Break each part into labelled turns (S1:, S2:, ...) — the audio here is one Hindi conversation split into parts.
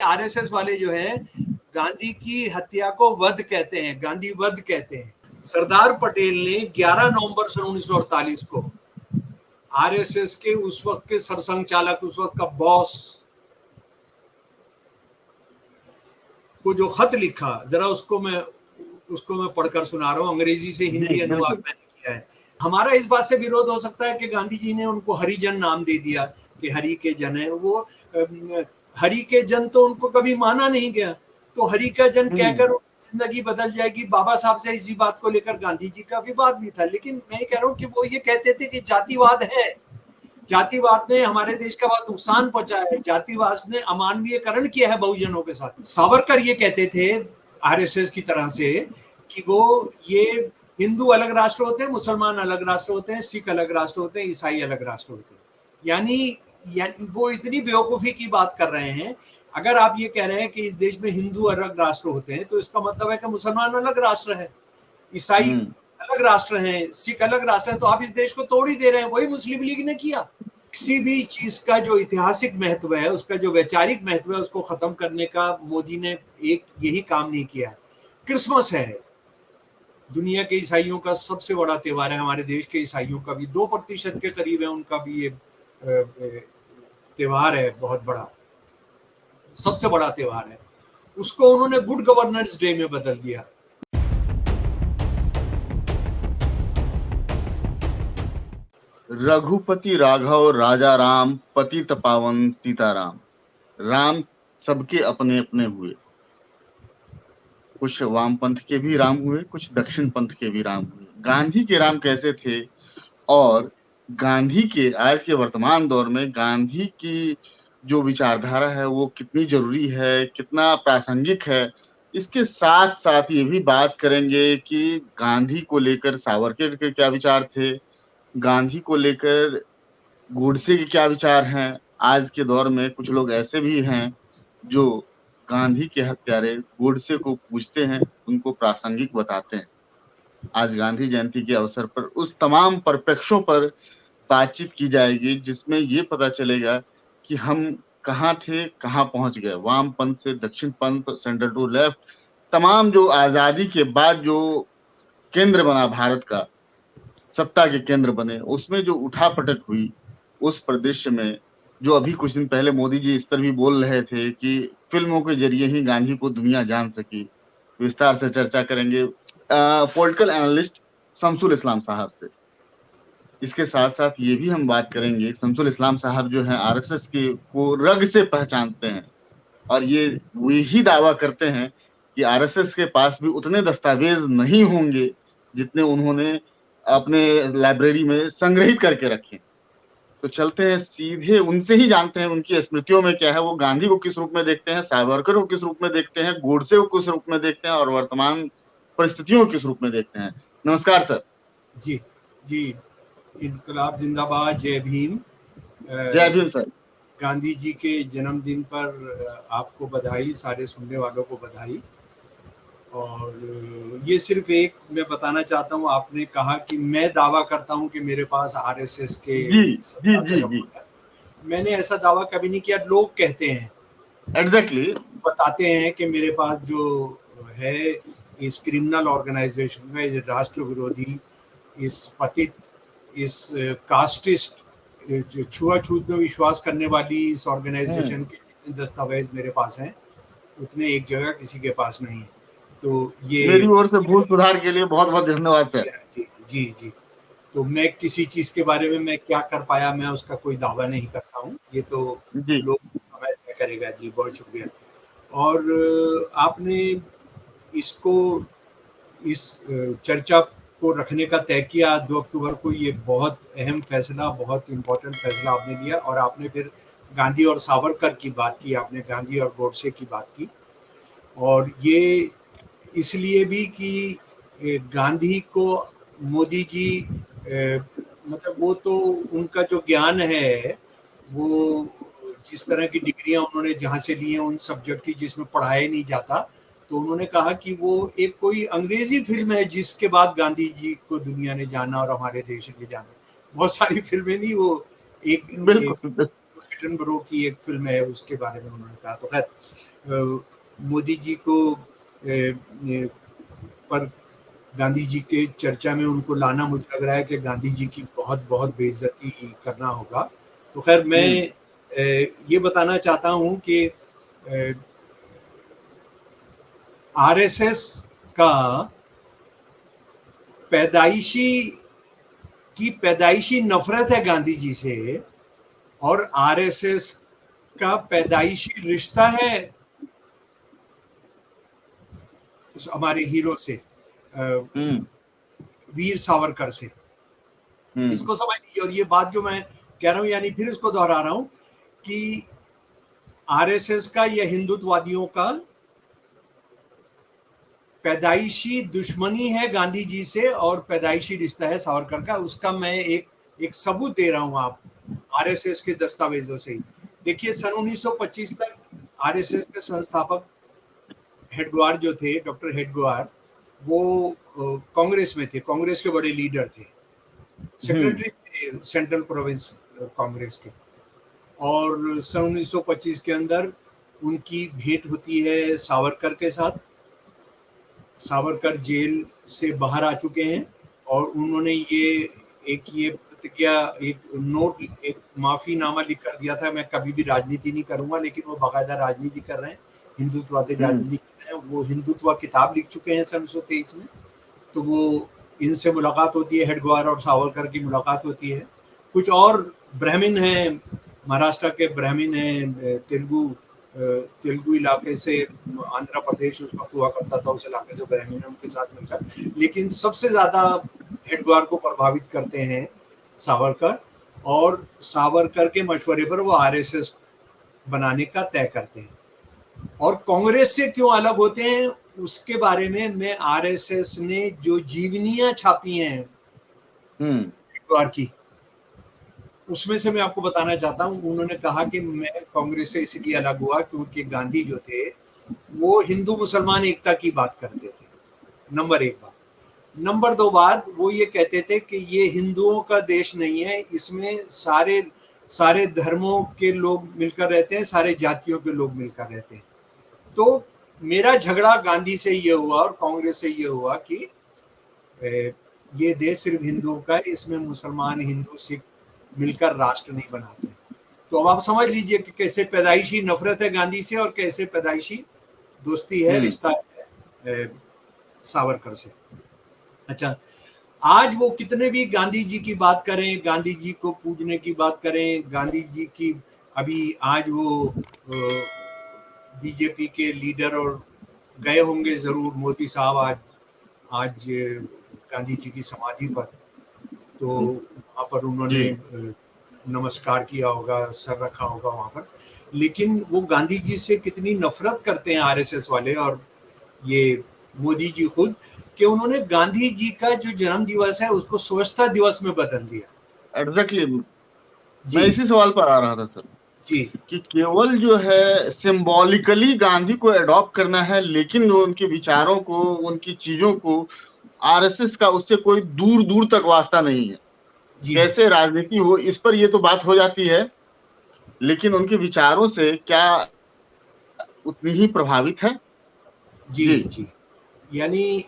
S1: आरएसएस वाले जो है गांधी की हत्या को वध कहते हैं, गांधी वध कहते हैं। सरदार पटेल ने 11 नवंबर सन 1948 को आरएसएस के उस वक्त के सरसंघ चालक, उस वक्त का बॉस को जो खत लिखा, जरा उसको मैं पढ़कर सुना रहा हूं, अंग्रेजी से हिंदी अनुवाद मैंने किया है। हमारा इस बात से विरोध हो सकता है कि गांधी जी ने उनको हरिजन नाम दे दिया कि हरि के जन है। वो हरि के जन तो उनको कभी माना नहीं गया, तो हरि का जन कहकर जिंदगी बदल जाएगी। बाबा साहब से इसी बात को लेकर गांधी जी का विवाद भी था। लेकिन मैं कह रहा हूँ कि वो ये कहते थे कि जातिवाद है, जातिवाद ने हमारे देश का बहुत नुकसान पहुंचाया है, जातिवाद ने अमानवीयकरण किया है बहुजनों के साथ। सावरकर ये कहते थे आरएसएस की तरह से कि वो ये हिंदू अलग राष्ट्र होते हैं, मुसलमान अलग राष्ट्र होते हैं, सिख अलग राष्ट्र होते हैं, ईसाई अलग राष्ट्र होते हैं। यानी वो इतनी बेवकूफी की बात कर रहे हैं। अगर आप ये कह रहे हैं कि इस देश में हिंदू अलग राष्ट्र होते हैं, तो इसका मतलब है कि मुसलमान अलग राष्ट्र है, ईसाई अलग राष्ट्र हैं, सिख अलग राष्ट्र हैं, तो आप इस देश को तोड़ ही दे रहे हैं। वही मुस्लिम लीग ने किया। किसी भी चीज का जो ऐतिहासिक महत्व है, उसका जो वैचारिक महत्व है, उसको खत्म करने का मोदी ने एक यही काम नहीं किया है। क्रिसमस है, दुनिया के ईसाइयों का सबसे बड़ा त्योहार है, हमारे देश के ईसाइयों का भी 2% के करीब है, उनका भी ये त्योहार है, बहुत बड़ा, सबसे बड़ा त्योहार है। उसको उन्होंने गुड गवर्नेंस डे में बदल दिया।
S2: रघुपति राघव राजा राम, पतित पावन सीताराम। राम सबके अपने अपने हुए, कुछ वामपंथ के भी राम हुए, कुछ दक्षिण पंथ के भी राम हुए। गांधी के राम कैसे थे और गांधी के आज के वर्तमान दौर में गांधी की जो विचारधारा है वो कितनी जरूरी है, कितना प्रासंगिक है, इसके साथ साथ ये भी बात करेंगे कि गांधी को लेकर सावरकर के क्या विचार थे, गांधी को लेकर गोडसे के क्या विचार हैं। आज के दौर में कुछ लोग ऐसे भी हैं जो गांधी के हत्यारे गोडसे को पूछते हैं, उनको प्रासंगिक बताते हैं। आज गांधी जयंती के अवसर पर उस तमाम परिप्रेक्ष्यों पर बातचीत की जाएगी, जिसमें ये पता चलेगा कि हम कहाँ थे, कहाँ पहुंच गए, वाम पंथ से दक्षिण पंथ, सेंटर टू लेफ्ट, तमाम जो आजादी के बाद जो केंद्र बना भारत का, सत्ता के केंद्र बने, उसमें जो उठापटक हुई, उस परिदृश्य में जो अभी कुछ दिन पहले मोदी जी इस पर भी बोल रहे थे कि फिल्मों के जरिए ही गांधी को दुनिया जान सकी, विस्तार से चर्चा करेंगे पॉलिटिकल एनालिस्ट शमसुल इस्लाम साहब से। इसके साथ साथ ये भी हम बात करेंगे, शमसुल इस्लाम साहब जो है आरएसएस के को रग से पहचानते हैं और ये वही दावा करते हैं कि आरएसएस के पास भी उतने दस्तावेज नहीं होंगे जितने उन्होंने अपने लाइब्रेरी में संग्रहित करके रखे। तो चलते हैं सीधे उनसे ही जानते हैं उनकी स्मृतियों में क्या है, वो गांधी को किस रूप में देखते हैं, सावरकर को किस रूप में देखते हैं, गोडसे को किस रूप में देखते हैं और वर्तमान परिस्थितियों को किस रूप में देखते हैं। नमस्कार सर।
S1: जी जी, इनकलाब जिंदाबाद, जय भीम।
S2: जय भीम सर।
S1: गांधी जी के जन्मदिन पर आपको बधाई, सारे सुनने वालों को बधाई। और ये सिर्फ एक मैं बताना चाहता हूँ, आपने कहा कि मैं दावा करता हूँ कि मेरे पास आरएसएस के
S2: जी।
S1: मैंने ऐसा दावा कभी नहीं किया, लोग कहते हैं,
S2: एग्जैक्टली
S1: बताते हैं कि मेरे पास जो है इस क्रिमिनल ऑर्गेनाइजेशन में, इस राष्ट्र विरोधी, इस पतित, इस कास्टिस्ट, छुआछूत में विश्वास करने वाली इस ऑर्गेनाइजेशन के जितने दस्तावेज मेरे पास हैं उतने एक जगह किसी के पास नहीं है। तो ये
S2: मेरी ओर से भूल सुधार के लिए बहुत बहुत धन्यवाद सर।
S1: जी जी जी। तो मैं किसी चीज के बारे में मैं क्या कर पाया, मैं उसका कोई दावा नहीं करता हूँ, ये तो लोग समय तय करेगा। जी, बहुत शुक्रिया। और आपने इसको, इस चर्चा को रखने का तय किया 2 अक्टूबर को, ये बहुत अहम फैसला, बहुत इम्पोर्टेंट फैसला आपने लिया। और आपने फिर गांधी और सावरकर की बात की, आपने गांधी और गोडसे की बात की, और ये इसलिए भी कि गांधी को मोदी जी मतलब वो तो उनका जो ज्ञान है, वो जिस तरह की डिग्रियां उन्होंने जहाँ से ली हैं उन सब्जेक्ट की जिसमें पढ़ाया नहीं जाता, तो उन्होंने कहा कि वो एक कोई अंग्रेजी फिल्म है जिसके बाद गांधी जी को दुनिया ने जाना और हमारे देश ने जाना। बहुत सारी फिल्में नहीं, वो एक एटनबरो की एक फिल्म है, उसके बारे में उन्होंने कहा। तो खैर, मोदी जी को पर गांधी जी के चर्चा में उनको लाना, मुझे लग रहा है कि गांधी जी की बहुत बहुत बेइज्जती करना होगा। तो खैर मैं ये बताना चाहता हूं कि आरएसएस का पैदाइशी नफरत है गांधी जी से, और आरएसएस का पैदाइशी रिश्ता है हमारे हीरो से, वीर सावरकर से। इसको समझ लीजिए। और ये बात जो मैं कह रहा हूं, यानी फिर इसको दोहरा रहा हूं कि आरएसएस का या हिंदुत्ववादियों का पैदाइशी दुश्मनी है गांधी जी से और पैदाइशी रिश्ता है सावरकर का। उसका मैं एक सबूत दे रहा हूं आप आरएसएस के दस्तावेजों से ही। देखिए, सन 1925 तक आरएसएस के संस्थापक हेडगेवार जो थे, डॉक्टर हेडगेवार, वो कांग्रेस में थे, कांग्रेस के बड़े लीडर थे, सेक्रेटरी थे सेंट्रल प्रोविंस कांग्रेस के। और सन 1925 के अंदर उनकी भेंट होती है सावरकर के साथ। सावरकर जेल से बाहर आ चुके हैं और उन्होंने ये प्रतिज्ञा, एक माफीनामा लिख कर दिया था, मैं कभी भी राजनीति नहीं करूंगा, लेकिन वो बाकायदा राजनीति कर रहे हैं, हिंदुत्ववादी राजनीति कर रहे हैं। वो हिंदुत्व किताब लिख चुके हैं सन 1923 में। तो वो इनसे मुलाकात होती है, हेडगेवार और सावरकर की मुलाकात होती है। कुछ और ब्राह्मण हैं, महाराष्ट्र के ब्राह्मण हैं, तेलुगु इलाके से, आंध्र प्रदेश उस वक्त हुआ करता था, उस इलाके से ब्राह्मण, उनके साथ मिलकर। लेकिन सबसे ज्यादा हेडगेवार को प्रभावित करते हैं सावरकर, और सावरकर के मशवरे पर वो आरएसएस बनाने का तय करते हैं। और कांग्रेस से क्यों अलग होते हैं उसके बारे में मैं, आरएसएस ने जो जीवनियां छापी हैं हेडगेवार की, उसमें से मैं आपको बताना चाहता हूं। उन्होंने कहा कि मैं कांग्रेस से इसलिए अलग हुआ क्योंकि गांधी जो थे वो हिंदू मुसलमान एकता की बात करते थे, नंबर 1 बात। नंबर 2 बात, वो ये कहते थे कि ये हिंदुओं का देश नहीं है, इसमें सारे धर्मों के लोग मिलकर रहते हैं, सारे जातियों के लोग मिलकर रहते हैं। तो मेरा झगड़ा गांधी से ये हुआ और कांग्रेस से ये हुआ कि ये देश सिर्फ हिंदुओं का है, इसमें मुसलमान, हिंदू, सिख मिलकर राष्ट्र नहीं बनाते। तो अब आप समझ लीजिए कि कैसे पैदाइशी नफरत है गांधी से और कैसे पैदाइशी दोस्ती है, रिश्ता है सावरकर से। अच्छा, आज वो कितने भी गांधी जी की बात करें, गांधी जी को पूजने की बात करें, गांधी जी की, अभी आज वो बीजेपी के लीडर और गए होंगे जरूर, मोदी साहब आज गांधी जी की समाधि पर, तो वहाँ पर उन्होंने नमस्कार किया होगा, सर रखा होगा वहाँ पर। लेकिन वो गांधी जी से कितनी नफरत करते हैं आरएसएस वाले और ये मोदी जी खुद, कि उन्होंने गांधी जी का जो जन्म दिवस है उसको स्वच्छता दिवस में बदल दिया।
S2: एग्जैक्टली, मैं इसी सवाल पर आ रहा था सर
S1: जी,
S2: कि केवल जो है सिंबॉलिकली गांधी को एडॉप्ट करना है, लेकिन उनके विचारों को, उनकी चीजों को आरएसएस का उससे कोई दूर दूर तक वास्ता नहीं है। कैसे राजनीति हो इस पर ये तो बात हो जाती है, लेकिन उनके विचारों से क्या उतनी ही प्रभावित है।
S1: जी। यानी,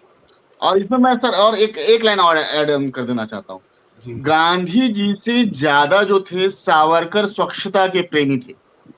S2: और इसमें मैं सर और एक लाइन और ऐड कर देना चाहता हूँ। गांधी जी से ज्यादा जो थे सावरकर स्वच्छता के प्रेमी थे।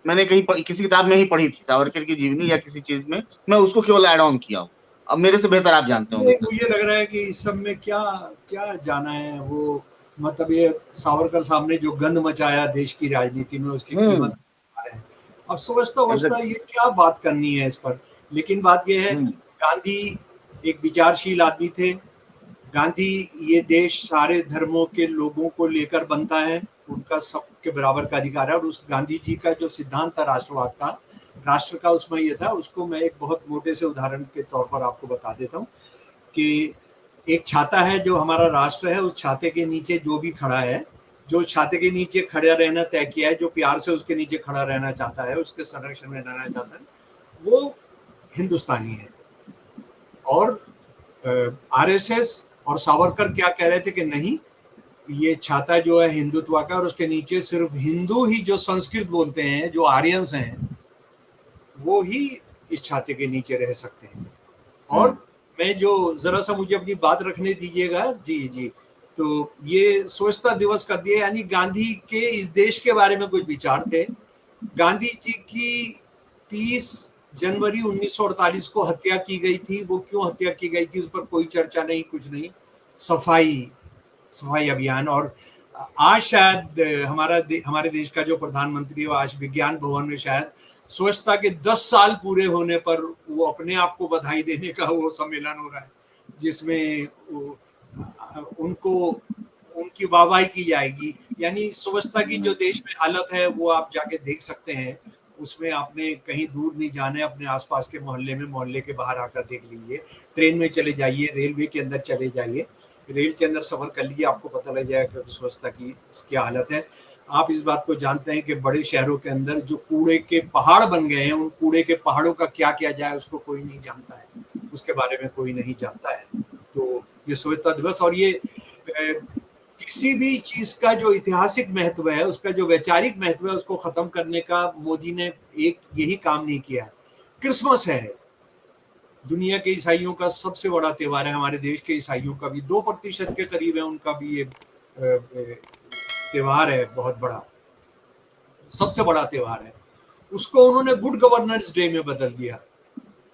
S2: मैंने कहीं किसी किताब में ही पढ़ी थी सावरकर की जीवनी या किसी चीज में, मैं उसको केवल ऐड ऑन किया हूँ। अब मेरे से बेहतर आप जानते होंगे।
S1: मुझे लग रहा है कि इस सब में क्या जाना है, वो मतलब ये सावरकर साहब ने जो गंद मचाया देश की राजनीति में, उसकी कीमत है। अब समझता ये क्या बात करनी है इस पर। लेकिन बात ये है, गांधी एक विचारशील आदमी थे। गांधी ये देश सारे धर्मों के लोगों को लेकर बनता है, उनका सबके बराबर का अधिकार है। और उस गांधी जी का जो सिद्धांत था राष्ट्रवाद का, राष्ट्र का, उसमें ये था। उसको मैं एक बहुत मोटे से उदाहरण के तौर पर आपको बता देता हूँ कि एक छाता है जो हमारा राष्ट्र है, उस छाते के नीचे जो भी खड़ा है, जो छाते के नीचे खड़ा रहना तय किया है, जो प्यार से उसके नीचे खड़ा रहना चाहता है, उसके संरक्षण में रहना चाहता है, वो हिंदुस्तानी है। और आरएसएस और सावरकर क्या कह रहे थे कि नहीं, ये छाता जो है हिंदुत्व का, और उसके नीचे सिर्फ हिंदू ही जो संस्कृत बोलते हैं, जो आर्यंस हैं, वो ही इस छाते के नीचे रह सकते हैं। और मैं जो जरा सा मुझे अपनी बात रखने दीजिएगा। जी जी, तो ये स्वच्छता दिवस कर दिया, यानी गांधी के इस देश के बारे में कुछ विचार थे। गांधी जी की 30 जनवरी 1948 को हत्या की गई थी। वो क्यों हत्या की गई थी उस पर कोई चर्चा नहीं, कुछ नहीं। सफाई अभियान। और आज शायद हमारे देश का जो प्रधानमंत्री है, आज विज्ञान भवन में शायद स्वच्छता के 10 साल पूरे होने पर वो अपने आप को बधाई देने का वो सम्मेलन हो रहा है, जिसमें उनको उनकी वाहवाही की जाएगी। यानी स्वच्छता की जो देश में हालत है वो आप जाके देख सकते हैं। उसमें आपने कहीं दूर नहीं जाना है, अपने आसपास के मोहल्ले के बाहर आकर देख लीजिए। ट्रेन में चले जाइए, रेलवे के अंदर चले जाइए, रेल के अंदर सफर कर लीजिए, आपको पता लग जाएगा कि स्वच्छता की क्या हालत है। आप इस बात को जानते हैं कि बड़े शहरों के अंदर जो कूड़े के पहाड़ बन गए हैं, उन कूड़े के पहाड़ों का क्या किया जाए उसको कोई नहीं जानता है, उसके बारे में कोई नहीं जानता है। तो ये स्वच्छता दिवस, और ये किसी भी चीज का जो ऐतिहासिक महत्व है, उसका जो वैचारिक महत्व है, उसको खत्म करने का मोदी ने एक यही काम नहीं किया है। क्रिसमस है, दुनिया के ईसाइयों का सबसे बड़ा त्योहार है, हमारे देश के ईसाइयों का भी 2% के करीब है, उनका भी ये त्योहार है, बहुत बड़ा, सबसे बड़ा त्योहार है। उसको उन्होंने गुड गवर्नेंस डे में बदल दिया,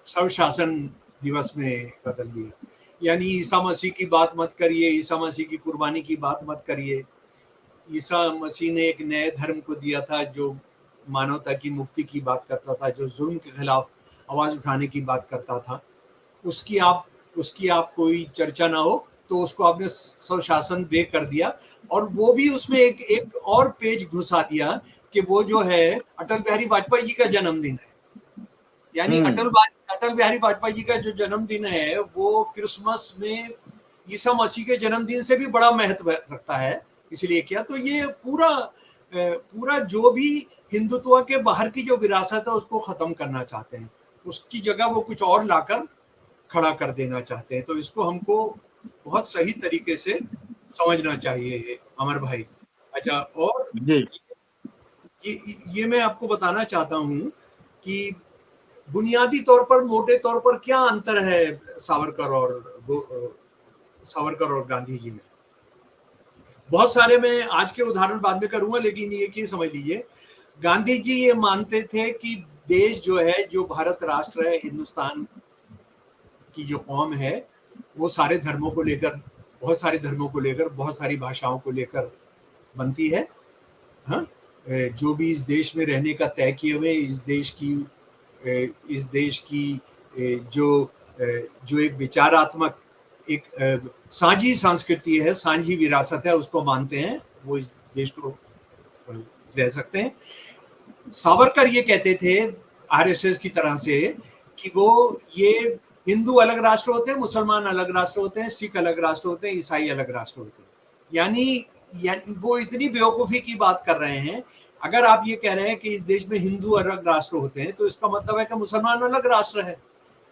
S1: सर्वशासन दिवस में बदल दिया। यानी ईसा मसीह की बात मत करिए, ईसा मसीह की कुर्बानी की बात मत करिए। ईसा मसीह ने एक नए धर्म को दिया था जो मानवता की मुक्ति की बात करता था, जो जुल्म के खिलाफ आवाज उठाने की बात करता था। उसकी आप कोई चर्चा ना हो, तो उसको आपने स्वशासन डे कर दिया। और वो भी उसमें एक और पेज घुसा दिया कि वो जो है अटल बिहारी वाजपेयी जी का जन्मदिन है। यानी अटल बिहारी वाजपेयी जी का जो जन्मदिन है वो क्रिसमस में ईसा मसीह के जन्मदिन से भी बड़ा महत्व रखता है, इसलिए किया। तो ये पूरा जो भी हिंदुत्व के बाहर की जो विरासत है उसको खत्म करना चाहते हैं, उसकी जगह वो कुछ और लाकर खड़ा कर देना चाहते हैं। तो इसको हमको बहुत सही तरीके से समझना चाहिए अमर भाई। अच्छा, और ये मैं आपको बताना चाहता हूँ कि बुनियादी तौर पर, मोटे तौर पर क्या अंतर है सावरकर और गांधी जी में। बहुत सारे, मैं आज के उदाहरण बाद में करूंगा, लेकिन ये समझ लीजिए, गांधी जी ये मानते थे कि देश जो है, जो भारत राष्ट्र है, हिंदुस्तान की जो कौम है, वो सारे धर्मों को लेकर, बहुत सारे धर्मों को लेकर, बहुत सारी भाषाओं को लेकर बनती है। हाँ, जो भी इस देश में रहने का तय किए हुए, इस देश की जो एक विचारात्मक, एक साझी संस्कृति है, साझी विरासत है, उसको मानते हैं, वो इस देश को रह सकते हैं। सावरकर ये कहते थे आरएसएस की तरह से कि ये हिंदू अलग राष्ट्र होते हैं, मुसलमान अलग राष्ट्र होते हैं, सिख अलग राष्ट्र होते हैं, ईसाई अलग राष्ट्र होते हैं। यानी वो इतनी बेवकूफ़ी की बात कर रहे हैं। अगर आप ये कह रहे हैं कि इस देश में हिंदू अलग राष्ट्र होते हैं, तो इसका मतलब है कि मुसलमान अलग राष्ट्र है,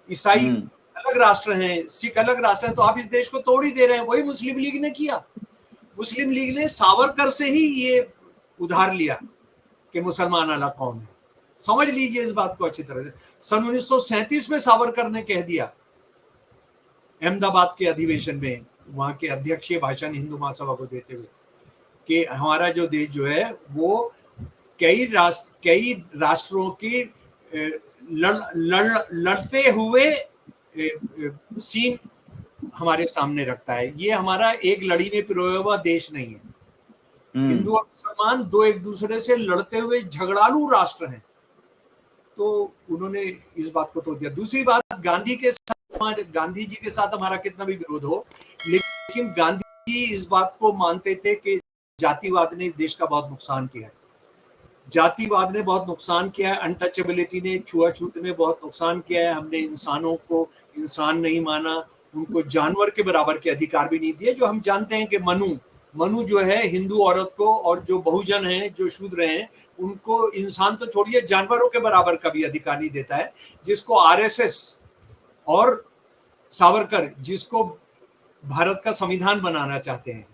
S1: ईसाई अलग राष्ट्र हैं, सिख अलग राष्ट्र हैं। तो आप इस देश को तोड़ ही दे रहे हैं। वही मुस्लिम लीग ने किया। मुस्लिम लीग ने सावरकर से ही ये उधार लिया कि मुसलमान अलग कौम है। समझ लीजिए इस बात को अच्छी तरह से। सन 1937 में सावरकर ने कह दिया अहमदाबाद के अधिवेशन में, वहां के अध्यक्षीय भाषण हिंदू महासभा को देते हुए, कि हमारा जो देश जो है वो कई राष्ट्रों की लड़ते हुए सीन हमारे सामने रखता है। ये हमारा एक लड़ी में पिरोया हुआ देश नहीं है। हिंदू और मुसलमान दो एक दूसरे से लड़ते हुए झगड़ालू राष्ट्र हैं। तो उन्होंने इस बात को तोड़ दिया। दूसरी बात, गांधी जी के साथ हमारा कितना भी विरोध हो, लेकिन गांधी जी इस बात को मानते थे कि जातिवाद ने इस देश का बहुत नुकसान किया है। जातिवाद ने बहुत नुकसान किया है, अनटचेबिलिटी ने, छुआछूत ने बहुत नुकसान किया है। हमने इंसानों को इंसान नहीं माना, उनको जानवर के बराबर के अधिकार भी नहीं दिए। जो हम जानते हैं कि मनु जो है हिंदू औरत को, और जो बहुजन हैं, जो शूद्र हैं, उनको इंसान तो छोड़िए, जानवरों के बराबर का भी अधिकार नहीं देता है। जिसको आरएसएस और सावरकर, जिसको भारत का संविधान बनाना चाहते हैं,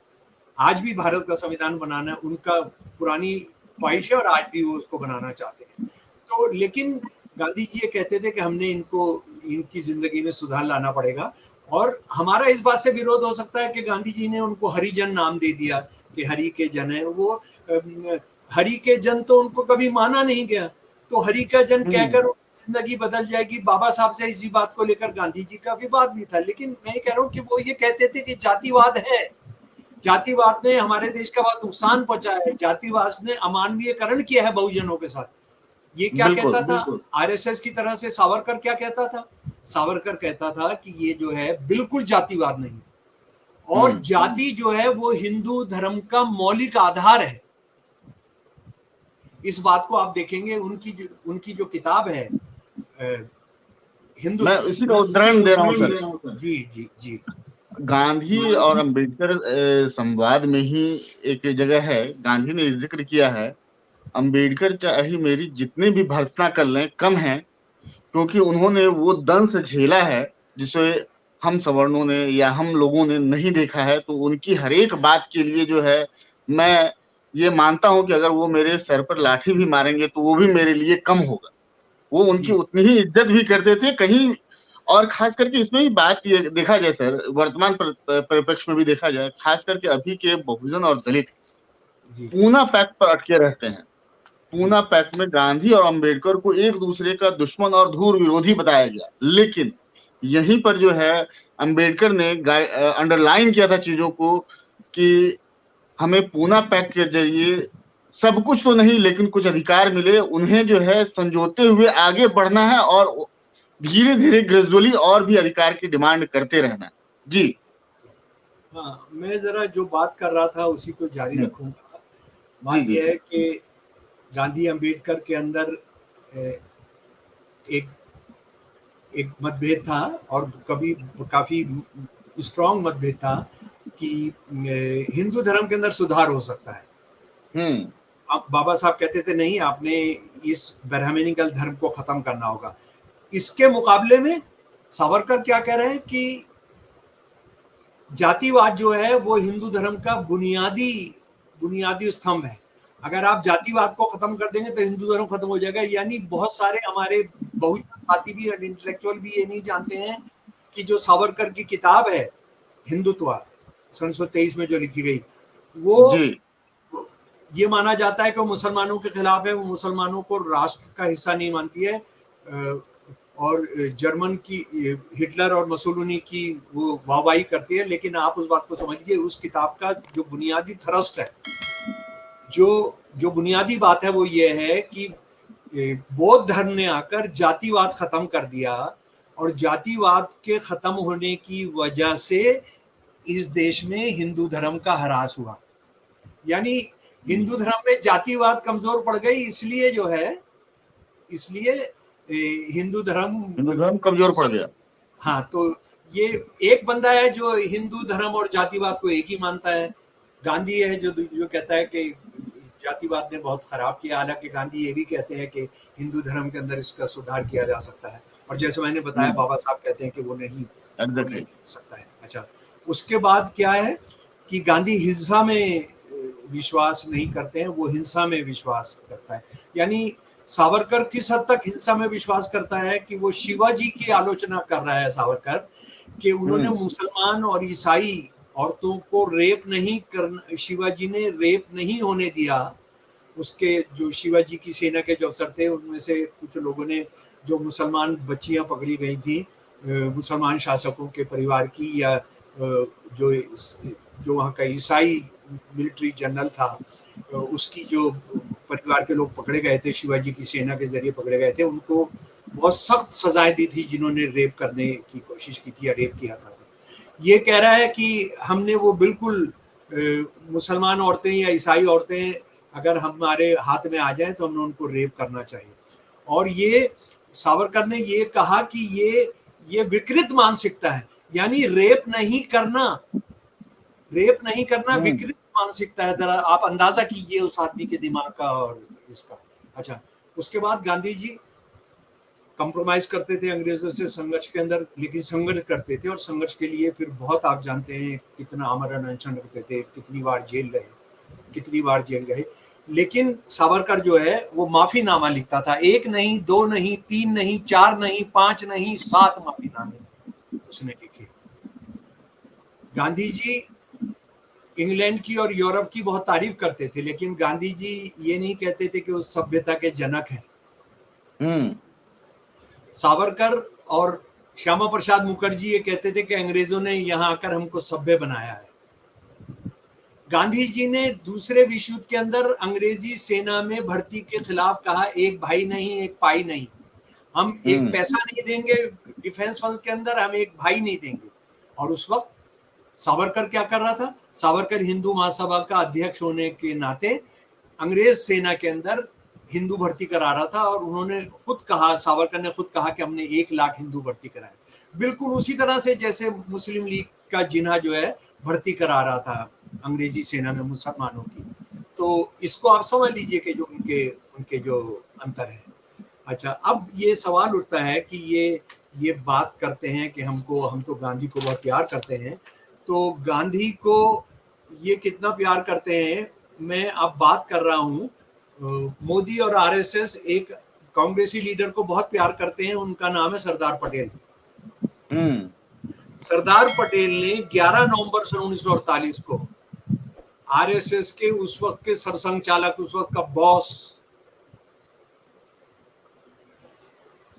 S1: आज भी भारत का संविधान बनाना उनका पुरानी ख्वाहिश है और आज भी वो उसको बनाना चाहते हैं। तो लेकिन गांधी जी ये कहते थे कि हमने इनकी जिंदगी में सुधार लाना पड़ेगा। और हमारा इस बात से विरोध हो सकता है कि गांधी जी ने उनको हरिजन नाम दे दिया कि हरि के जन है वो। हरि के जन तो उनको कभी माना नहीं गया, तो हरि का जन कहकर जिंदगी बदल जाएगी। बाबा साहब से इसी बात को लेकर गांधी जी का विवाद भी था। लेकिन मैं कह रहा हूँ कि वो ये कहते थे कि जातिवाद है, जातिवाद ने हमारे देश का बहुत नुकसान पहुंचाया है, जातिवाद ने अमानवीयकरण किया है बहुजनों के साथ। ये क्या कहता था आरएसएस की तरह से? सावरकर क्या कहता था? सावरकर कहता था कि ये जो है बिल्कुल जातिवाद नहीं, और जाति जो है वो हिंदू धर्म का मौलिक आधार है। इस बात को आप देखेंगे उनकी जो किताब है हिंदू,
S2: मैं इसी का उदाहरण दे रहा हूँ सर।
S1: जी जी जी।
S2: गांधी और अंबेडकर संवाद में ही एक जगह है, गांधी ने जिक्र किया है, अंबेडकर चाहे मेरी जितने भी भर्त्सना कर लें कम है, क्योंकि उन्होंने वो दंश झेला है जिसे हम सवर्णों ने या हम लोगों ने नहीं देखा है। तो उनकी हर एक बात के लिए जो है मैं ये मानता हूं कि अगर वो मेरे सर पर लाठी भी मारेंगे तो वो भी मेरे लिए कम होगा। वो उनकी उतनी ही इज्जत भी करते थे कहीं। और खास करके इसमें ही बात ये देखा जाए सर, वर्तमान परिप्रेक्ष्य में भी देखा जाए, खास करके अभी के बहुजन और दलित पूना पैक्ट पर अटके रहते हैं। पूना पैक्ट में गांधी और अंबेडकर को एक दूसरे का दुश्मन और धूर विरोधी बताया गया, लेकिन यहीं पर जो है अंबेडकर ने अंडरलाइन किया था चीजों को कि हमें पूना पैक्ट के जरिए सब कुछ तो नहीं लेकिन कुछ अधिकार मिले, उन्हें जो है संजोते हुए आगे बढ़ना है और धीरे धीरे ग्रेजुअली और भी अधिकार की डिमांड करते रहना है। जी
S1: हाँ, मैं जरा जो बात कर रहा था उसी को जारी रखूंगा। बात यह है कि गांधी अंबेडकर के अंदर एक मतभेद था, और कभी काफी स्ट्रॉन्ग मतभेद था कि हिंदू धर्म के अंदर सुधार हो सकता है। अब बाबा साहब कहते थे नहीं, आपने इस ब्राह्मणिकल धर्म को खत्म करना होगा। इसके मुकाबले में सावरकर क्या कह रहे हैं कि जातिवाद जो है वो हिंदू धर्म का बुनियादी स्तंभ है। अगर आप जातिवाद को खत्म कर देंगे तो हिंदू धर्म खत्म हो जाएगा। यानी बहुत सारे हमारे बहुजन साथी भी और इंटेलेक्चुअल भी ये नहीं जानते हैं कि जो सावरकर की किताब है हिंदुत्व 1923 में जो लिखी गई, वो ये माना जाता है कि वो मुसलमानों के खिलाफ है, वो मुसलमानों को राष्ट्र का हिस्सा नहीं मानती है, और जर्मन की हिटलर और मुसोलिनी की वो वाहवाही करती है। लेकिन आप उस बात को समझिए, उस किताब का जो बुनियादी थ्रस्ट है, जो बुनियादी बात है वो ये है कि बौद्ध धर्म ने आकर जातिवाद खत्म कर दिया, और जातिवाद के खत्म होने की वजह से इस देश में हिंदू धर्म का ह्रास हुआ। यानी हिंदू धर्म में जातिवाद कमजोर पड़ गई, इसलिए हिंदू धर्म
S2: कमजोर पड़ गया।
S1: हाँ, तो ये एक बंदा है जो हिंदू धर्म और जातिवाद को एक ही मानता है। गांधी है जो कहता है कि जातिवाद ने बहुत खराब किया। हालांकि गांधी ये भी कहते हैं कि हिंदू धर्म के अंदर इसका सुधार किया जा सकता है, और जैसे मैंने बताया बाबा साहब कहते हैं कि वो नहीं हो सकता है। अच्छा, उसके बाद क्या है कि गांधी हिंसा में विश्वास नहीं करते हैं, वो हिंसा में विश्वास करता है। यानी सावरकर किस हद तक हिंसा में विश्वास करता है कि वो शिवाजी की आलोचना कर रहा है सावरकर कि उन्होंने मुसलमान और ईसाई औरतों को रेप नहीं करना, शिवाजी ने रेप नहीं होने दिया। उसके जो शिवाजी की सेना के जो अफसर थे उनमें से कुछ लोगों ने जो मुसलमान बच्चियां पकड़ी गई थी मुसलमान शासकों के परिवार की, या जो वहाँ का ईसाई मिलिट्री जनरल था उसकी जो परिवार के लोग पकड़े गए थे, शिवाजी की सेना के जरिए पकड़े गए थे, उनको बहुत सख्त सजाएं दी थी जिन्होंने रेप करने की कोशिश की थी या रेप किया था। ये कह रहा है कि हमने वो बिल्कुल मुसलमान औरतें या ईसाई औरतें अगर हमारे हाथ में आ जाएं तो हमने उनको रेप करना चाहिए। और ये सावरकर ने ये कहा कि ये विकृत मानसिकता है, यानी रेप नहीं करना विकृत मानसिकता है। जरा आप अंदाजा कीजिए उस आदमी के दिमाग का और इसका। अच्छा, उसके बाद गांधी जी कंप्रोमाइज करते थे अंग्रेजों से संघर्ष के अंदर, लेकिन संघर्ष करते थे, और संघर्ष के लिए फिर बहुत, आप जानते हैं कितना आमरण अनशन रखते थे, कितनी बार जेल गए। लेकिन सावरकर जो है वो माफीनामा लिखता था, 1 नहीं, 2 नहीं, 3 नहीं, 4 नहीं, 5 नहीं, 7 माफीनामे उसने लिखे। गांधी जी इंग्लैंड की और यूरोप की बहुत तारीफ करते थे, लेकिन गांधी जी ये नहीं कहते थे कि वो सभ्यता के जनक हैं। सावरकर और श्यामा प्रसाद मुखर्जी ये कहते थे कि अंग्रेजों ने यहाँ आकर हमको सभ्य बनाया है। गांधी जी ने दूसरे विश्व युद्ध के अंदर अंग्रेजी सेना में भर्ती के खिलाफ कहा, एक भाई नहीं, एक पाई नहीं, हम एक पैसा नहीं देंगे डिफेंस फंड के अंदर, हम एक भाई नहीं देंगे। और उस वक्त सावरकर क्या कर रहा था? सावरकर हिंदू महासभा का अध्यक्ष होने के नाते अंग्रेज सेना के अंदर हिंदू भर्ती करा रहा था, और उन्होंने खुद कहा, सावरकर ने खुद कहा कि हमने 1 लाख हिंदू भर्ती कराए, बिल्कुल उसी तरह से जैसे मुस्लिम लीग का जिन्हा जो है भर्ती करा रहा था अंग्रेजी सेना में मुसलमानों की। तो इसको आप समझ लीजिए कि जो उनके जो अंतर है। अच्छा, अब ये सवाल उठता है कि ये बात करते हैं कि हम तो गांधी को बहुत प्यार करते हैं, तो गांधी को ये कितना प्यार करते हैं, मैं अब बात कर रहा हूँ। मोदी और आरएसएस एक कांग्रेसी लीडर को बहुत प्यार करते हैं, उनका नाम है सरदार पटेल। सरदार पटेल ने 11 नवंबर सन 1948 को आरएसएस के उस वक्त के सरसंघचालक, उस वक्त का बॉस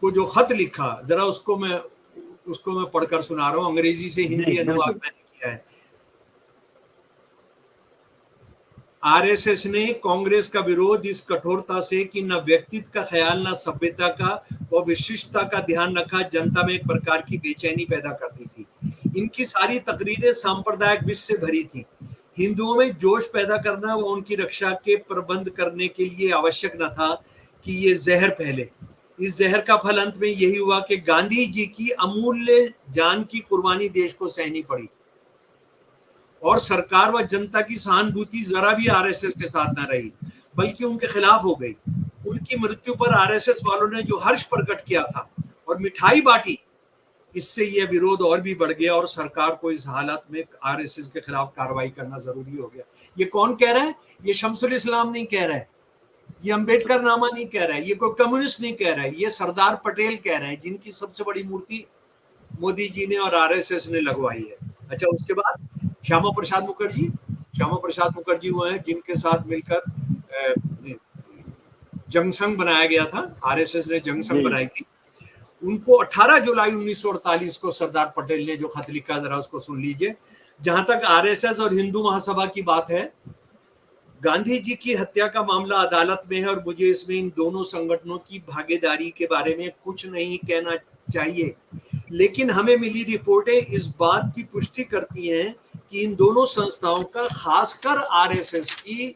S1: को जो खत लिखा, जरा उसको मैं पढ़कर सुना रहा हूं, अंग्रेजी से हिंदी अनुवाद मैंने किया है। आरएसएस ने कांग्रेस का विरोध इस कठोरता से कि न व्यक्तित्व का ख्याल, न सभ्यता का व विशिष्टता का ध्यान रखा, जनता में एक प्रकार की बेचैनी पैदा कर दी थी। इनकी सारी तकरीरें सांप्रदायिक विष से भरी थी। हिंदुओं में जोश पैदा करना व उनकी रक्षा के प्रबंध करने के लिए आवश्यक न था कि ये जहर फैले। इस जहर का फल अंत में यही हुआ कि गांधी जी की अमूल्य जान की कुर्बानी देश को सहनी पड़ी, और सरकार व जनता की सहानुभूति जरा भी आरएसएस के साथ न रही, बल्कि उनके खिलाफ हो गई। उनकी मृत्यु पर आरएसएस वालों ने जो हर्ष प्रकट किया था और मिठाई बांटी, इससे यह विरोध और भी बढ़ गया, और सरकार को इस हालत में आरएसएस के खिलाफ कार्रवाई करना जरूरी हो गया। ये कौन कह रहा है? ये शमसुल इस्लाम नहीं कह रहा है, ये अंबेडकर नामा नहीं कह रहा है, ये कोई कम्युनिस्ट नहीं कह रहा है, ये सरदार पटेल कह रहे हैं, जिनकी सबसे बड़ी मूर्ति मोदी जी ने और आरएसएस ने लगवाई है। अच्छा, उसके बाद श्यामा प्रसाद मुखर्जी हुए हैं, जिनके साथ मिलकर जनसंघ बनाया गया था, आरएसएस ने जनसंघ बनाई थी। उनको 18 जुलाई 1948 को सरदार पटेल ने जो खत लिखा, जरा उसको सुन लीजिए। जहां तक आरएसएस और हिंदू महासभा की बात है, गांधी जी की हत्या का मामला अदालत में है और मुझे इसमें इन दोनों संगठनों की भागीदारी के बारे में कुछ नहीं कहना चाहिए, लेकिन हमें मिली रिपोर्टें इस बात की पुष्टि करती हैं कि इन दोनों संस्थाओं का, खासकर आरएसएस की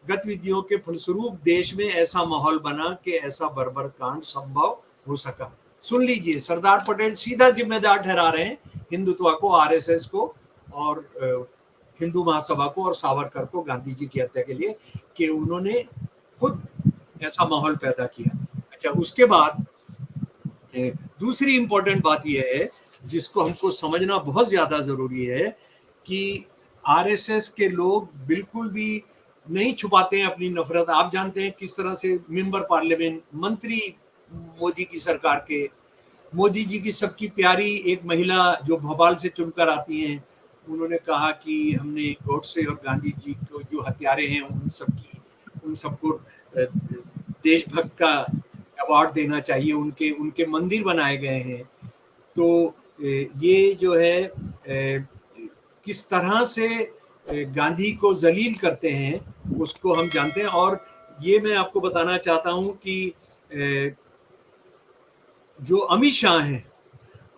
S1: गतिविधियों के फलस्वरूप देश में ऐसा माहौल बना कि ऐसा बर्बर कांड संभव हो सका। सुन लीजिए, सरदार पटेल सीधा जिम्मेदार ठहरा रहे हैं हिंदुत्व को, आरएसएस को और हिंदू महासभा को और सावरकर को गांधी जी की हत्या के लिए, कि उन्होंने खुद ऐसा माहौल पैदा किया। अच्छा, उसके बाद दूसरी इंपॉर्टेंट बात यह है जिसको हमको समझना बहुत ज्यादा जरूरी है कि आरएसएस के लोग बिल्कुल भी नहीं छुपाते हैं अपनी नफरत। आप जानते हैं किस तरह से मेंबर पार्लियामेंट, मंत्री मोदी की सरकार के, मोदी जी की सबकी प्यारी एक महिला जो भोपाल से चुनकर आती हैं, उन्होंने कहा कि हमने गोडसे और गांधी जी को जो हत्यारे हैं उन सबको देशभक्त का अवार्ड देना चाहिए, उनके मंदिर बनाए गए हैं। तो ये जो है किस तरह से गांधी को जलील करते हैं उसको हम जानते हैं। और ये मैं आपको बताना चाहता हूं कि जो अमित शाह हैं,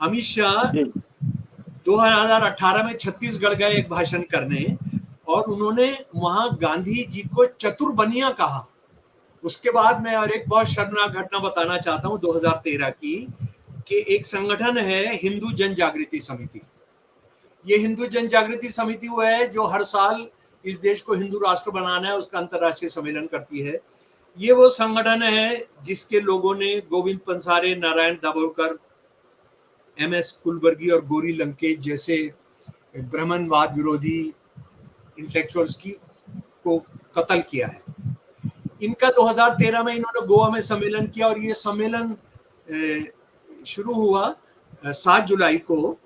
S1: अमित शाह 2018 में छत्तीसगढ़ गए एक भाषण करने, और उन्होंने वहां गांधी जी को चतुर्बनिया कहा। उसके बाद मैं और एक बहुत शर्मनाक घटना बताना चाहता हूं 2013 की, कि एक संगठन है हिंदू जन जागृति समिति। ये हिंदू जन जागृति समिति वो है जो हर साल इस देश को हिंदू राष्ट्र बनाना है, उसका अंतर्राष्ट्रीय सम्मेलन करती है। ये वो संगठन है जिसके लोगों ने गोविंद पंसारे, नारायण दाभोलकर, एमएस कुलबर्गी और गोरी लंकेश जैसे ब्राह्मणवाद विरोधी इंटेलेक्चुअल्स को कत्ल किया है। इनका 2013 में इन्होंने गोवा में सम्मेलन किया और ये सम्मेलन शुरू हुआ 7 जुलाई को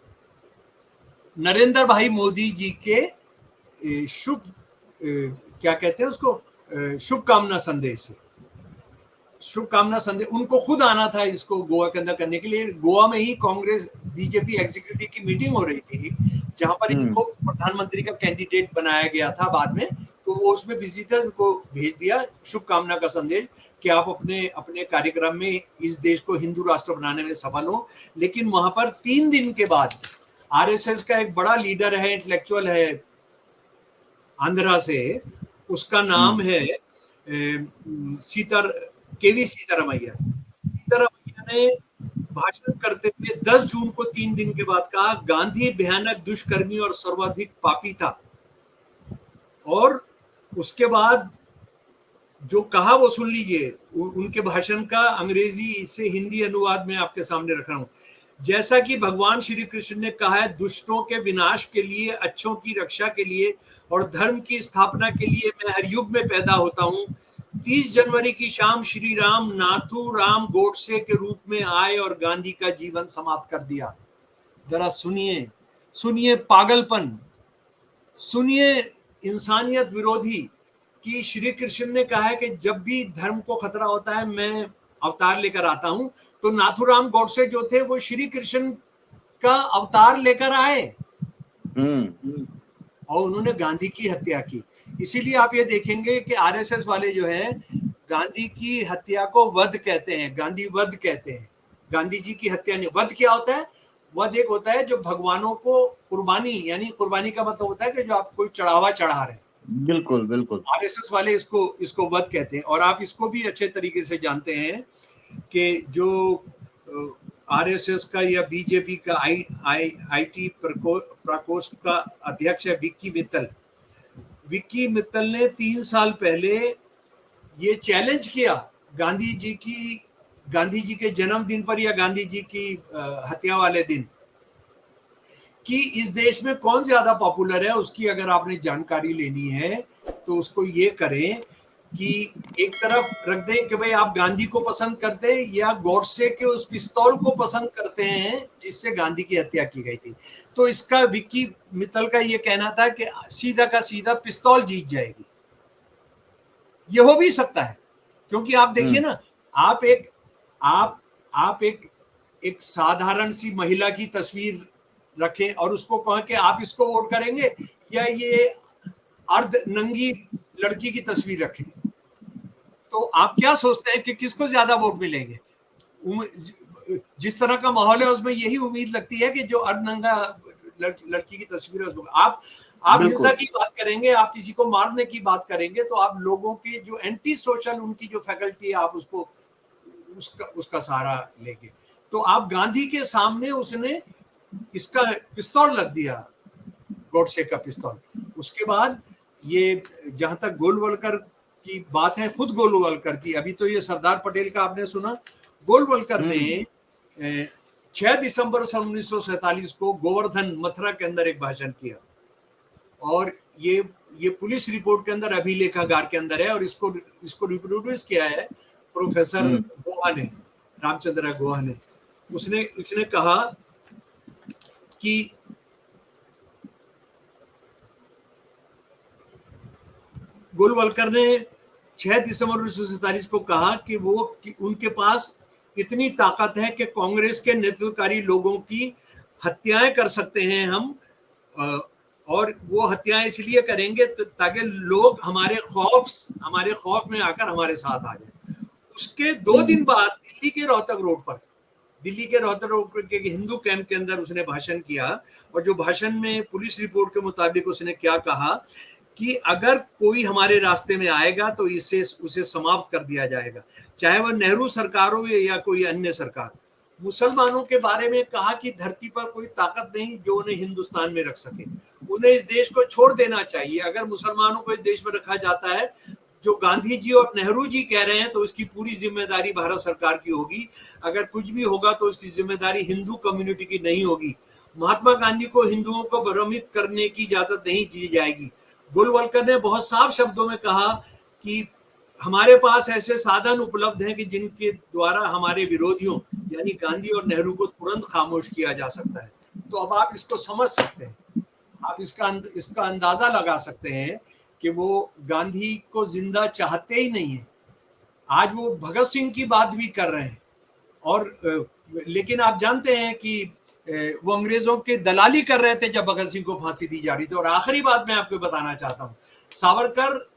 S1: नरेंद्र भाई मोदी जी के शुभ क्या कहते हैं उसको, शुभकामना संदेश से, शुभकामना संदेश। उनको खुद आना था इसको गोवा के अंदर करने के लिए। गोवा में ही कांग्रेस बीजेपी एग्जीक्यूटिव की मीटिंग हो रही थी जहां पर इनको प्रधानमंत्री का कैंडिडेट बनाया गया था बाद में, तो वो उसमें बिजी थे, उनको भेज दिया शुभकामना का संदेश कि आप अपने अपने कार्यक्रम में इस देश को हिंदू राष्ट्र बनाने में सफल हो। लेकिन वहां पर 3 दिन के बाद आरएसएस का एक बड़ा लीडर है, इंटेलेक्चुअल है आंध्रा से, उसका नाम है केवी सीतारमैया। सीतारमैया ने भाषण करते हुए 10 जून को 3 दिन के बाद कहा, गांधी भयानक दुष्कर्मी और सर्वाधिक पापी था। और उसके बाद जो कहा वो सुन लीजिए, उनके भाषण का अंग्रेजी से हिंदी अनुवाद में आपके सामने रख रहा हूं। जैसा कि भगवान श्री कृष्ण ने कहा है, दुष्टों के विनाश के लिए, अच्छों की रक्षा के लिए और धर्म की स्थापना के लिए मैं हर युग में पैदा होता हूं। 30 जनवरी की शाम श्री राम नाथू राम गोडसे के रूप में आए और गांधी का जीवन समाप्त कर दिया। जरा सुनिए, सुनिए पागलपन, सुनिए इंसानियत विरोधी कि श्री कृष्ण ने कहा है कि जब भी धर्म को खतरा होता है मैं अवतार लेकर आता हूं। तो नाथूराम गोडसे जो थे वो श्री कृष्ण का अवतार लेकर आए और उन्होंने गांधी की हत्या की। इसीलिए आप ये देखेंगे कि आरएसएस वाले जो है गांधी की हत्या को वध कहते हैं, गांधी वध कहते हैं। गांधी जी की हत्या नहीं। वध क्या होता है? वध एक होता है जो भगवानों को कुर्बानी, यानी कुर्बानी का मतलब होता है कि जो आप कोई चढ़ावा चढ़ा रहे हैं।
S2: बिल्कुल बिल्कुल।
S1: आरएसएस वाले इसको वध कहते हैं। और आप इसको भी अच्छे तरीके से जानते हैं कि जो आरएसएस का या बीजेपी का आईटी प्रकोष्ठ का अध्यक्ष है विक्की मित्तल। विक्की मित्तल ने 3 साल पहले ये चैलेंज किया गांधी जी के जन्मदिन पर या गांधी जी की हत्या वाले दिन कि इस देश में कौन ज्यादा पॉपुलर है। उसकी अगर आपने जानकारी लेनी है तो उसको ये करें कि एक तरफ रख दें कि भाई आप गांधी को पसंद करते हैं या गोडसे के उस पिस्तौल को पसंद करते हैं जिससे गांधी की हत्या की गई थी। तो इसका विक्की मित्तल का ये कहना था कि सीधा का सीधा पिस्तौल जीत जाएगी। ये हो भी सकता है क्योंकि आप देखिए ना, आप एक साधारण सी महिला की तस्वीर रखें और उसको कहें कि आप इसको वोट करेंगे, या ये अर्ध नंगी लड़की की तस्वीर रखें, तो आप क्या सोचते हैं कि किसको ज्यादा वोट मिलेंगे? जिस तरह का माहौल है उसमें यही उम्मीद लगती है कि जो अर्धनंगा लड़की की तस्वीर है उसमें आप हिंसा की बात करेंगे, आप किसी को मारने की बात करेंगे, तो आप लोगों के जो एंटी सोशल उनकी जो फैकल्टी है आप उसका सहारा लेंगे। तो आप गांधी के सामने उसने इसका पिस्तौल रख दिया, गोडसे का पिस्तौल। उसके बाद ये जहां तक गोलवलकर की बात है, खुद गोलवलकर की, अभी तो ये सरदार पटेल का आपने सुना, गोलवलकर ने 6 दिसंबर 1947 को गोवर्धन मथुरा के अंदर एक भाषण किया और ये पुलिस रिपोर्ट के अंदर अभिलेखागार के अंदर है और इसको रिप्रोड्यूस किया है प्रोफेसर गोहा ने, रामचंद्र गोहा ने। उसने कहा कि गोलवलकर ने 6 दिसंबर 1947 को कहा कि उनके पास इतनी ताकत है कि कांग्रेस के नेतृत्वकारी लोगों की हत्याएं कर सकते हैं हम, और वो हत्याएं इसलिए करेंगे ताकि लोग हमारे खौफ में आकर हमारे साथ आ जाए। उसके 2 दिन बाद दिल्ली के रोहतक रोड पर के हिंदू कैंप के अंदर उसने भाषण किया और जो भाषण में पुलिस रिपोर्ट के मुताबिक उसने क्या कहा कि अगर कोई हमारे रास्ते में आएगा तो उसे समाप्त कर दिया जाएगा, चाहे वह नेहरू सरकार हो या कोई अन्य सरकार। मुसलमानों के बारे में कहा कि धरती पर कोई ताकत नहीं जो उन्हें हिंदुस्तान में रख सके, उन्हें इस देश को छोड़ देना चाहिए। अगर मुसलमानों को इस देश में रखा जाता है, जो गांधी जी और नेहरू जी कह रहे हैं, तो उसकी पूरी जिम्मेदारी भारत सरकार की होगी। अगर कुछ भी होगा तो उसकी जिम्मेदारी हिंदू कम्युनिटी की नहीं होगी। महात्मा गांधी को हिंदुओं को भ्रमित करने की इजाजत नहीं दी जाएगी। गोलवलकर ने बहुत साफ शब्दों में कहा कि हमारे पास ऐसे साधन उपलब्ध हैं कि जिनके द्वारा हमारे विरोधियों यानी गांधी और नेहरू को तुरंत खामोश किया जा सकता है। तो अब आप इसको समझ सकते हैं, आप इसका अंदाजा लगा सकते हैं कि वो गांधी को जिंदा चाहते ही नहीं है। आज वो भगत सिंह की बात भी कर रहे हैं और लेकिन आप जानते हैं कि वो अंग्रेजों के दलाली कर रहे थे जब भगत सिंह को फांसी दी जा रही थी। और आखिरी बात मैं आपको बताना चाहता हूँ, सावरकर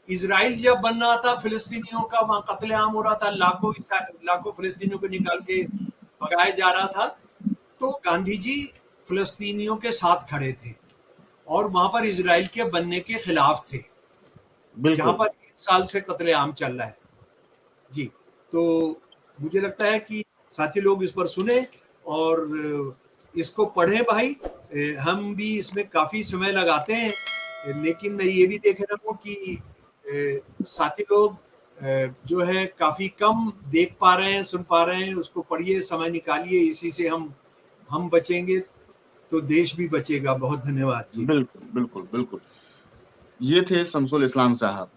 S1: इजराइल जब बन रहा था, फिलिस्तीनियों का वहां कत्लेआम हो रहा था, लाखों फिलिस्तीनियों को निकाल के भगाया जा रहा था, तो गांधी जी फिलिस्तीनियों के साथ खड़े थे और वहां पर इजराइल के बनने के खिलाफ थे, जहां पर 1 साल से कत्लेआम चल रहा है। जी, तो मुझे लगता है कि साथी लोग इस पर सुने और इसको पढ़ें भाई। हम भी इसमें काफी समय लगाते हैं, लेकिन मैं ये भी देख रहा हूँ कि साथी लोग जो है काफी कम देख पा रहे हैं, सुन पा रहे हैं। उसको पढ़िए, समय निकालिए, इसी से हम बचेंगे तो देश भी बचेगा। बहुत धन्यवाद जी।
S2: बिल्कुल, बिल्कुल, बिल्कुल। ये थे शमसुल इस्लाम साहब।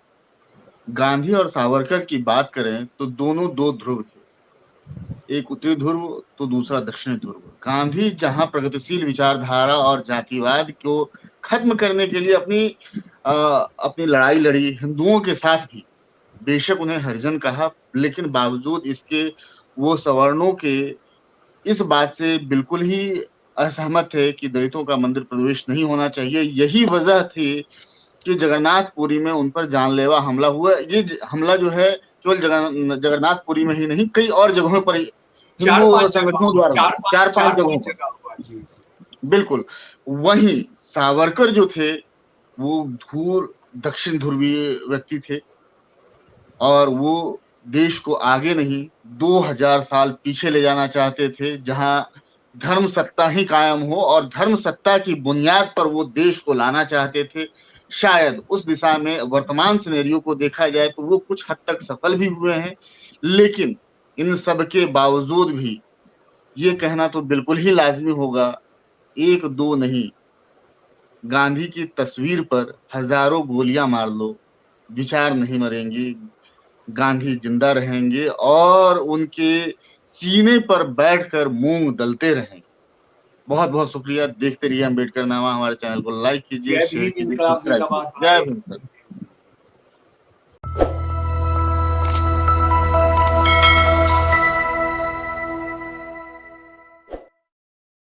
S2: गांधी और सावरकर की बात करें तो दोनों 2 ध्रुव थे, एक उत्तरी ध्रुव तो दूसरा दक्षिणी ध्रुव। गांधी जहां प्रगतिशील विचारधारा और जातिवाद को खत्म करने के लिए अपनी लड़ाई लड़ी हिंदुओं के साथ भी, बेशक उन्हें हरिजन कहा, लेकिन बावजूद इसके वो सवर्णों के इस बात से बिल्कुल ही असहमत थे कि दलितों का मंदिर प्रवेश नहीं होना चाहिए। यही वजह थी कि जगन्नाथपुरी में उन पर जानलेवा हमला हुआ। ये हमला जो है केवल जगन्नाथपुरी में ही नहीं, कई और जगहों पर हिंदू संगठनों द्वारा 4-5 जगहों पर। बिल्कुल। वहीं सावरकर जो थे वो दक्षिण ध्रुवीय व्यक्ति थे और वो देश को आगे नहीं 2000 साल पीछे ले जाना चाहते थे, जहां धर्म सत्ता ही कायम हो, और धर्म सत्ता की बुनियाद पर वो देश को लाना चाहते थे। शायद उस दिशा में वर्तमान सिनेरियो को देखा जाए तो वो कुछ हद तक सफल भी हुए हैं, लेकिन इन सब के बावजूद भी ये कहना तो बिल्कुल ही लाजमी होगा, 1-2 नहीं, गांधी की तस्वीर पर हजारों गोलियां मार लो, विचार नहीं मरेंगे, गांधी जिंदा रहेंगे और उनके सीने पर बैठकर मूंग दलते रहेंगे। बहुत बहुत शुक्रिया। देखते रहिए अम्बेडकर नामा हमारे चैनल को लाइक कीजिए,
S1: जय
S2: शेयर
S1: भीम,
S2: कीजिए,
S1: इंकलाब
S2: सब्सक्राइब कीजिए।
S1: जिंदाबाद।
S2: जय भीम सर।